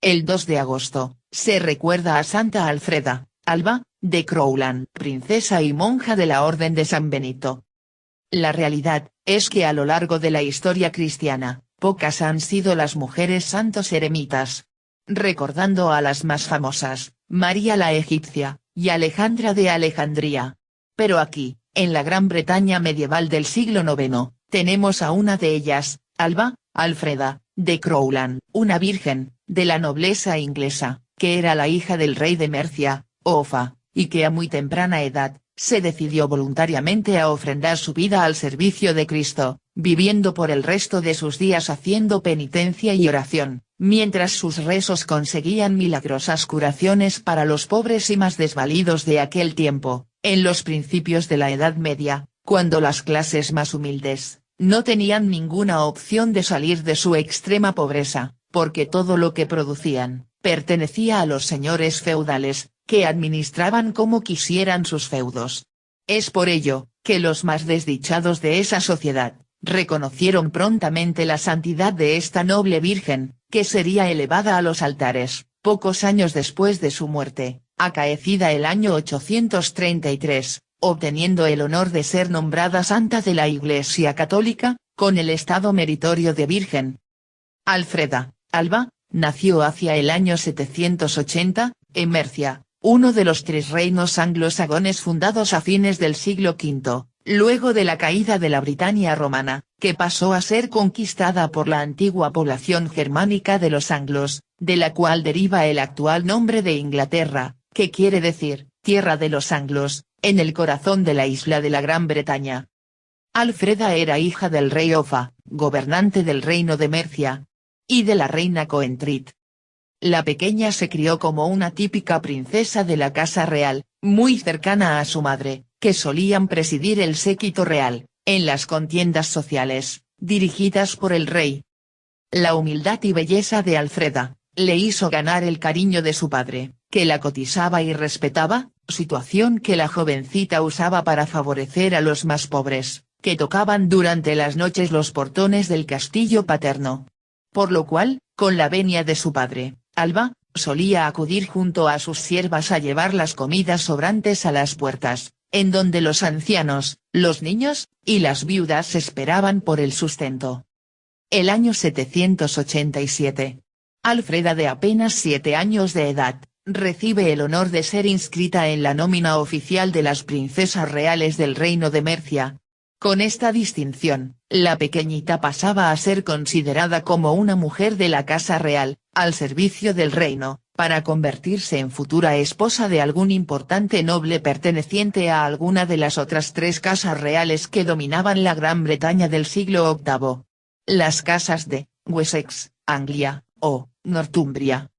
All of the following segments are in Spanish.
El 2 de agosto, se recuerda a Santa Alfreda, Alba, de Crowland, princesa y monja de la Orden de San Benito. La realidad, es que a lo largo de la historia cristiana, pocas han sido las mujeres santos eremitas. Recordando a las más famosas, María la egipcia, y Alejandra de Alejandría. Pero aquí, en la Gran Bretaña medieval del siglo IX, tenemos a una de ellas, Alba, Alfreda, de Crowland, una virgen, de la nobleza inglesa, que era la hija del rey de Mercia, Offa, y que a muy temprana edad, se decidió voluntariamente a ofrendar su vida al servicio de Cristo, viviendo por el resto de sus días haciendo penitencia y oración, mientras sus rezos conseguían milagrosas curaciones para los pobres y más desvalidos de aquel tiempo, en los principios de la Edad Media, cuando las clases más humildes, no tenían ninguna opción de salir de su extrema pobreza, porque todo lo que producían, pertenecía a los señores feudales, que administraban como quisieran sus feudos. Es por ello, que los más desdichados de esa sociedad, reconocieron prontamente la santidad de esta noble virgen, que sería elevada a los altares, pocos años después de su muerte, acaecida el año 833, obteniendo el honor de ser nombrada santa de la Iglesia Católica, con el estado meritorio de virgen. Alfreda, Alba, nació hacia el año 780, en Mercia, uno de los 3 reinos anglosajones fundados a fines del siglo V, luego de la caída de la Britania romana, que pasó a ser conquistada por la antigua población germánica de los anglos, de la cual deriva el actual nombre de Inglaterra, que quiere decir, tierra de los anglos, en el corazón de la isla de la Gran Bretaña. Alfreda era hija del rey Offa, gobernante del reino de Mercia, y de la reina Coentrit. La pequeña se crió como una típica princesa de la casa real, muy cercana a su madre, que solían presidir el séquito real, en las contiendas sociales, dirigidas por el rey. La humildad y belleza de Alfreda, le hizo ganar el cariño de su padre, que la cotizaba y respetaba, situación que la jovencita usaba para favorecer a los más pobres, que tocaban durante las noches los portones del castillo paterno. Por lo cual, con la venia de su padre, Alba, solía acudir junto a sus siervas a llevar las comidas sobrantes a las puertas, en donde los ancianos, los niños, y las viudas esperaban por el sustento. El año 787. Alfreda, de apenas 7 años de edad, recibe el honor de ser inscrita en la nómina oficial de las princesas reales del reino de Mercia. Con esta distinción, la pequeñita pasaba a ser considerada como una mujer de la casa real, al servicio del reino, para convertirse en futura esposa de algún importante noble perteneciente a alguna de las otras 3 casas reales que dominaban la Gran Bretaña del siglo VIII. Las casas de Wessex, Anglia, o Northumbria.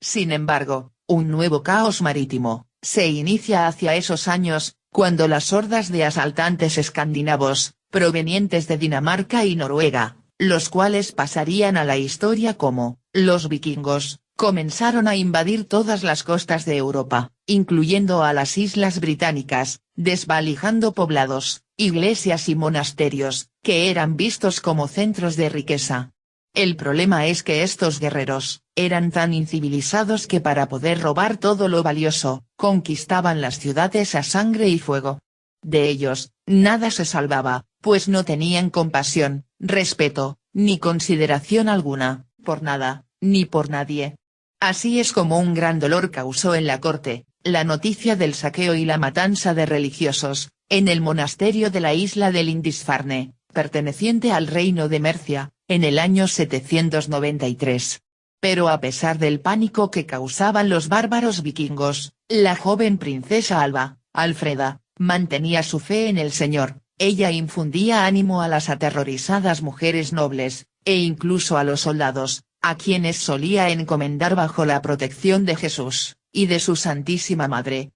Sin embargo, un nuevo caos marítimo, se inicia hacia esos años, cuando las hordas de asaltantes escandinavos, provenientes de Dinamarca y Noruega, los cuales pasarían a la historia como, los vikingos, comenzaron a invadir todas las costas de Europa, incluyendo a las islas británicas, desvalijando poblados, iglesias y monasterios, que eran vistos como centros de riqueza. El problema es que estos guerreros, eran tan incivilizados que para poder robar todo lo valioso, conquistaban las ciudades a sangre y fuego. De ellos, nada se salvaba, pues no tenían compasión, respeto, ni consideración alguna, por nada, ni por nadie. Así es como un gran dolor causó en la corte, la noticia del saqueo y la matanza de religiosos, en el monasterio de la isla de Lindisfarne, perteneciente al reino de Mercia, en el año 793. Pero a pesar del pánico que causaban los bárbaros vikingos, la joven princesa Alba, Alfreda, mantenía su fe en el Señor. Ella infundía ánimo a las aterrorizadas mujeres nobles, e incluso a los soldados, a quienes solía encomendar bajo la protección de Jesús, y de su Santísima Madre.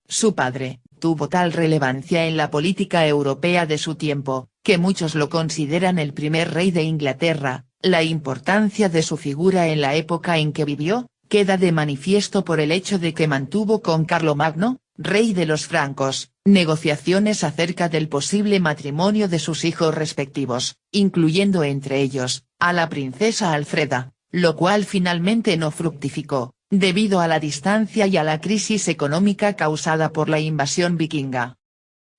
Su padre, tuvo tal relevancia en la política europea de su tiempo, que muchos lo consideran el primer rey de Inglaterra. La importancia de su figura en la época en que vivió, queda de manifiesto por el hecho de que mantuvo con Carlomagno, rey de los francos, negociaciones acerca del posible matrimonio de sus hijos respectivos, incluyendo entre ellos, a la princesa Alfreda, lo cual finalmente no fructificó, debido a la distancia y a la crisis económica causada por la invasión vikinga.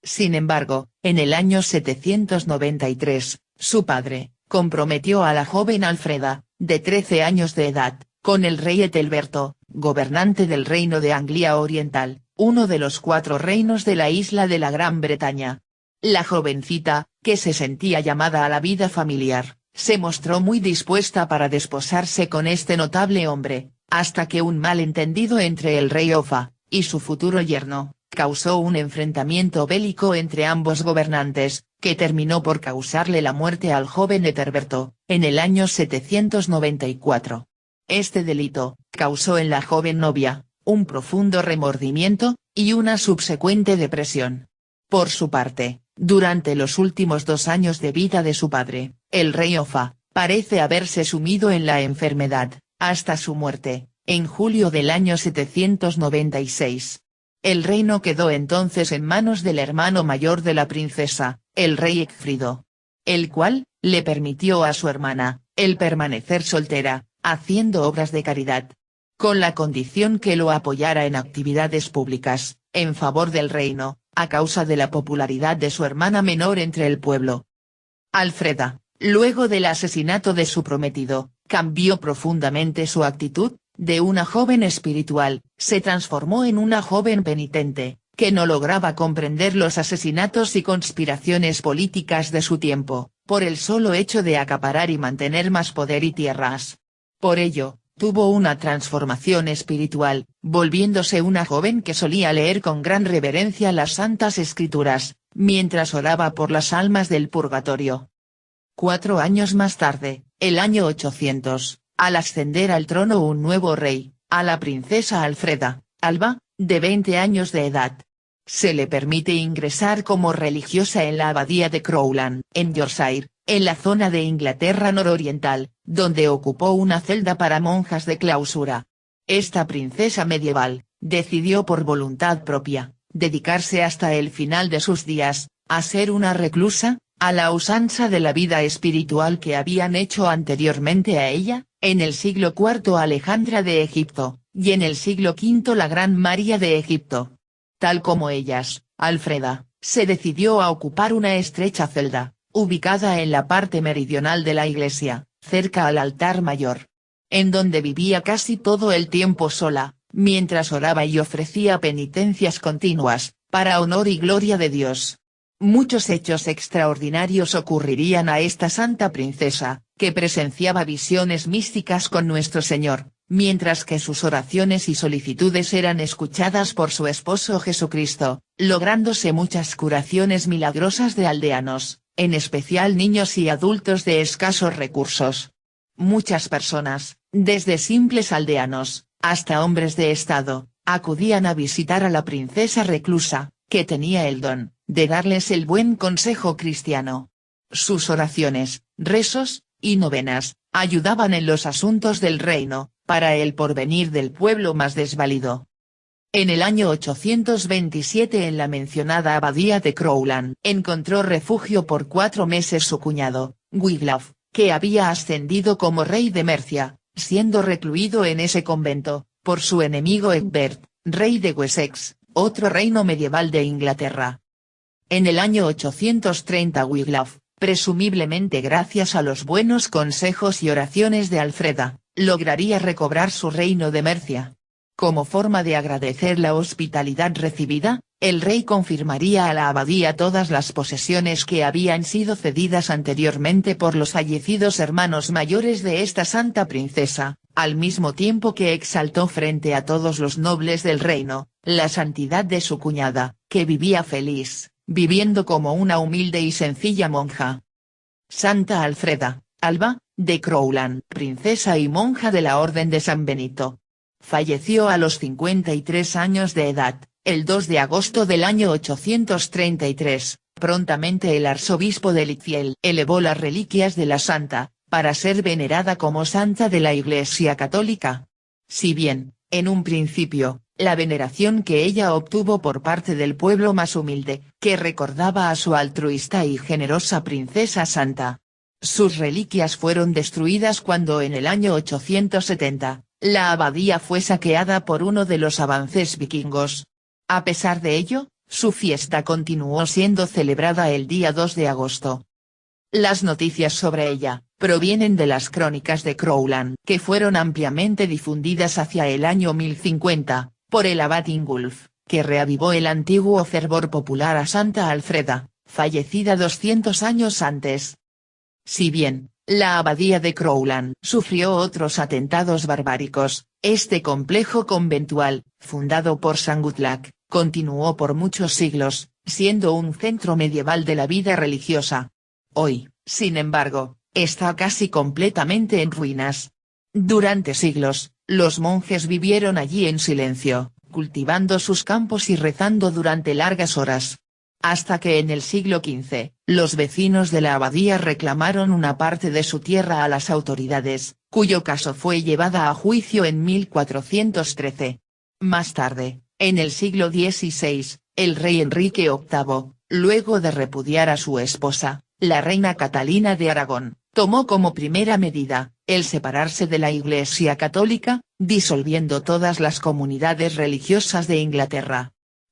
Sin embargo, en el año 793, su padre, comprometió a la joven Alfreda, de 13 años de edad, con el rey Ethelberto, gobernante del Reino de Anglia Oriental, uno de los 4 reinos de la isla de la Gran Bretaña. La jovencita, que se sentía llamada a la vida familiar, se mostró muy dispuesta para desposarse con este notable hombre, hasta que un malentendido entre el rey Offa y su futuro yerno causó un enfrentamiento bélico entre ambos gobernantes, que terminó por causarle la muerte al joven Ethelberto, en el año 794. Este delito causó en la joven novia un profundo remordimiento y una subsecuente depresión. Por su parte, durante los últimos 2 años de vida de su padre, el rey Offa parece haberse sumido en la enfermedad, hasta su muerte, en julio del año 796. El reino quedó entonces en manos del hermano mayor de la princesa, el rey Ecgfrido, el cual le permitió a su hermana el permanecer soltera, haciendo obras de caridad, con la condición que lo apoyara en actividades públicas, en favor del reino, a causa de la popularidad de su hermana menor entre el pueblo. Alfreda, luego del asesinato de su prometido, cambió profundamente su actitud. De una joven espiritual, se transformó en una joven penitente, que no lograba comprender los asesinatos y conspiraciones políticas de su tiempo, por el solo hecho de acaparar y mantener más poder y tierras. Por ello, tuvo una transformación espiritual, volviéndose una joven que solía leer con gran reverencia las Santas Escrituras, mientras oraba por las almas del purgatorio. 4 años más tarde, el año 800. Al ascender al trono un nuevo rey, a la princesa Alfreda, Alba, de 20 años de edad. Se le permite ingresar como religiosa en la abadía de Crowland, en Yorkshire, en la zona de Inglaterra nororiental, donde ocupó una celda para monjas de clausura. Esta princesa medieval, decidió por voluntad propia, dedicarse hasta el final de sus días, a ser una reclusa, a la usanza de la vida espiritual que habían hecho anteriormente a ella, en el siglo IV Alejandra de Egipto, y en el siglo V la Gran María de Egipto. Tal como ellas, Alfreda, se decidió a ocupar una estrecha celda, ubicada en la parte meridional de la iglesia, cerca al altar mayor, en donde vivía casi todo el tiempo sola, mientras oraba y ofrecía penitencias continuas, para honor y gloria de Dios. Muchos hechos extraordinarios ocurrirían a esta santa princesa, que presenciaba visiones místicas con nuestro Señor, mientras que sus oraciones y solicitudes eran escuchadas por su esposo Jesucristo, lográndose muchas curaciones milagrosas de aldeanos, en especial niños y adultos de escasos recursos. Muchas personas, desde simples aldeanos, hasta hombres de estado, acudían a visitar a la princesa reclusa, que tenía el don de darles el buen consejo cristiano. Sus oraciones, rezos, y novenas, ayudaban en los asuntos del reino, para el porvenir del pueblo más desvalido. En el año 827 en la mencionada abadía de Crowland encontró refugio por 4 meses su cuñado, Wiglaf, que había ascendido como rey de Mercia, siendo recluido en ese convento, por su enemigo Egbert, rey de Wessex, otro reino medieval de Inglaterra. En el año 830 Wiglaf, presumiblemente gracias a los buenos consejos y oraciones de Alfreda, lograría recobrar su reino de Mercia. Como forma de agradecer la hospitalidad recibida, el rey confirmaría a la abadía todas las posesiones que habían sido cedidas anteriormente por los fallecidos hermanos mayores de esta santa princesa, al mismo tiempo que exaltó frente a todos los nobles del reino, la santidad de su cuñada, que vivía feliz, viviendo como una humilde y sencilla monja. Santa Alfreda, Alba, de Crowland, princesa y monja de la Orden de San Benito. Falleció a los 53 años de edad, el 2 de agosto del año 833, prontamente el arzobispo de Lichfield elevó las reliquias de la santa, para ser venerada como santa de la Iglesia Católica. Si bien, en un principio, la veneración que ella obtuvo por parte del pueblo más humilde, que recordaba a su altruista y generosa princesa santa, Sus reliquias fueron destruidas cuando en el año 870, la abadía fue saqueada por uno de los avances vikingos. A pesar de ello, su fiesta continuó siendo celebrada el día 2 de agosto. Las noticias sobre ella, provienen de las crónicas de Crowland, que fueron ampliamente difundidas hacia el año 1050, por el abad Ingulf, que reavivó el antiguo fervor popular a Santa Alfreda, fallecida 200 años antes. Si bien, la abadía de Crowland sufrió otros atentados barbáricos, este complejo conventual, fundado por San Guthlac, continuó por muchos siglos, siendo un centro medieval de la vida religiosa. Hoy, sin embargo, está casi completamente en ruinas. Durante siglos, los monjes vivieron allí en silencio, cultivando sus campos y rezando durante largas horas. Hasta que en el siglo XV, los vecinos de la abadía reclamaron una parte de su tierra a las autoridades, cuyo caso fue llevada a juicio en 1413. Más tarde, en el siglo XVI, el rey Enrique VIII, luego de repudiar a su esposa, la reina Catalina de Aragón, tomó como primera medida, el separarse de la Iglesia católica, disolviendo todas las comunidades religiosas de Inglaterra.